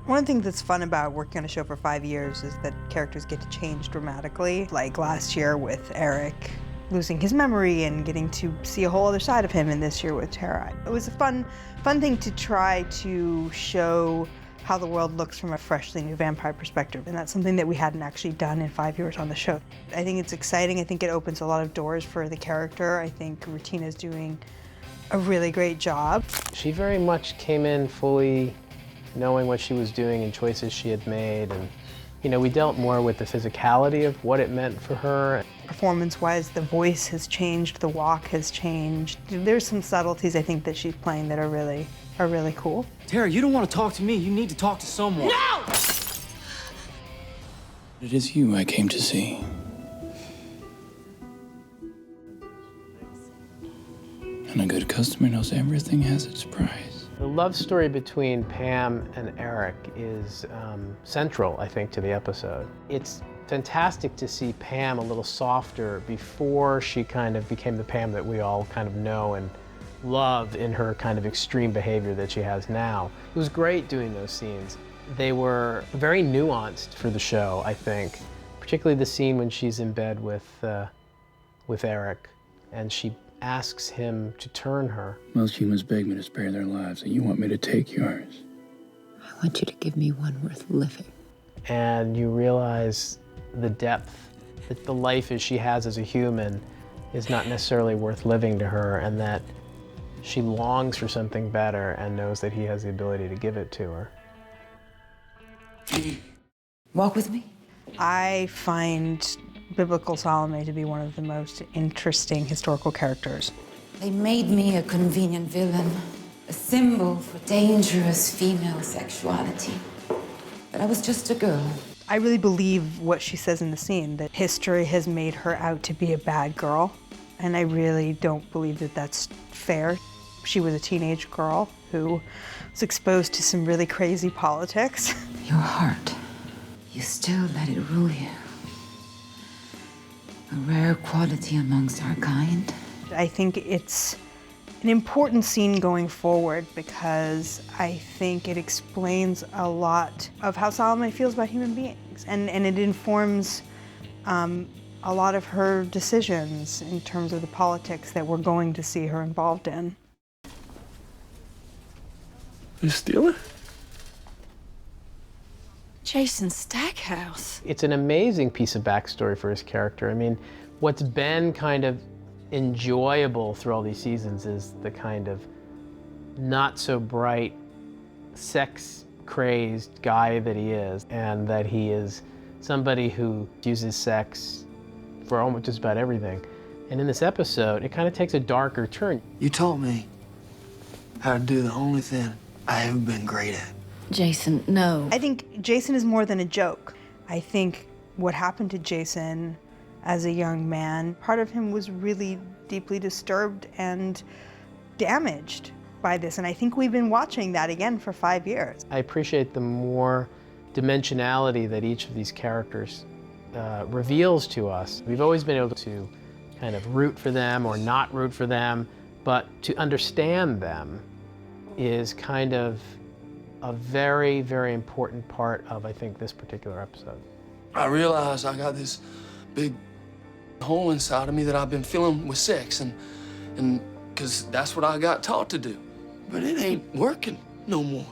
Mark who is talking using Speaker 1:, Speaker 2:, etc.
Speaker 1: One of the things that's fun about working on a show for 5 years is that characters get to change dramatically. Like last year with Eric losing his memory and getting to see a whole other side of him, and this year with Tara. It was a fun thing to try to show how the world looks from a freshly new vampire perspective, and that's something that we hadn't actually done in 5 years on the show. I think it's exciting. I think it opens a lot of doors for the character. I think Retina's doing a really great job.
Speaker 2: She very much came in fully knowing what she was doing and choices she had made, and you know, we dealt more with the physicality of what it meant for her.
Speaker 1: Performance-wise, the voice has changed, the walk has changed. There's some subtleties I think that she's playing that are really cool.
Speaker 3: Tara, you don't want to talk to me. You need to talk to someone.
Speaker 4: No!
Speaker 5: It is you I came to see. And a good customer knows everything has its price.
Speaker 2: The love story between Pam and Eric is central, I think, to the episode. It's fantastic to see Pam a little softer before she kind of became the Pam that we all kind of know and love in her kind of extreme behavior that she has now. It was great doing those scenes. They were very nuanced for the show, I think, particularly the scene when she's in bed with Eric and she asks him to turn her.
Speaker 5: Most humans beg me to spare their lives, and you want me to take yours.
Speaker 6: I want you to give me one worth living.
Speaker 2: And you realize the depth that the life she has as a human is not necessarily worth living to her, and that she longs for something better and knows that he has the ability to give it to her.
Speaker 6: Walk with me.
Speaker 1: I find biblical Salome to be one of the most interesting historical characters.
Speaker 6: They made me a convenient villain, a symbol for dangerous female sexuality. But I was just a girl.
Speaker 1: I really believe what she says in the scene, that history has made her out to be a bad girl, and I really don't believe that that's fair. She was a teenage girl who was exposed to some really crazy politics.
Speaker 6: Your heart, you still let it rule you. A rare quality amongst our kind.
Speaker 1: I think it's an important scene going forward because I think it explains a lot of how Salome feels about human beings, and it informs a lot of her decisions in terms of the politics that we're going to see her involved in.
Speaker 5: You steal it?
Speaker 4: Jason Stackhouse.
Speaker 2: It's an amazing piece of backstory for his character. I mean, what's been kind of enjoyable through all these seasons is the kind of not so bright, sex-crazed guy that he is, and that he is somebody who uses sex for almost just about everything. And in this episode, it kind of takes a darker turn.
Speaker 3: You taught me how to do the only thing I have been great at.
Speaker 4: Jason, no.
Speaker 1: I think Jason is more than a joke. I think what happened to Jason as a young man, part of him was really deeply disturbed and damaged by this, and I think we've been watching that again for 5 years.
Speaker 2: I appreciate the more dimensionality that each of these characters reveals to us. We've always been able to kind of root for them or not root for them, but to understand them is kind of a very, very important part of, I think, this particular episode.
Speaker 3: I realize I got this big hole inside of me that I've been filling with sex, and because that's what I got taught to do. But it ain't working no more.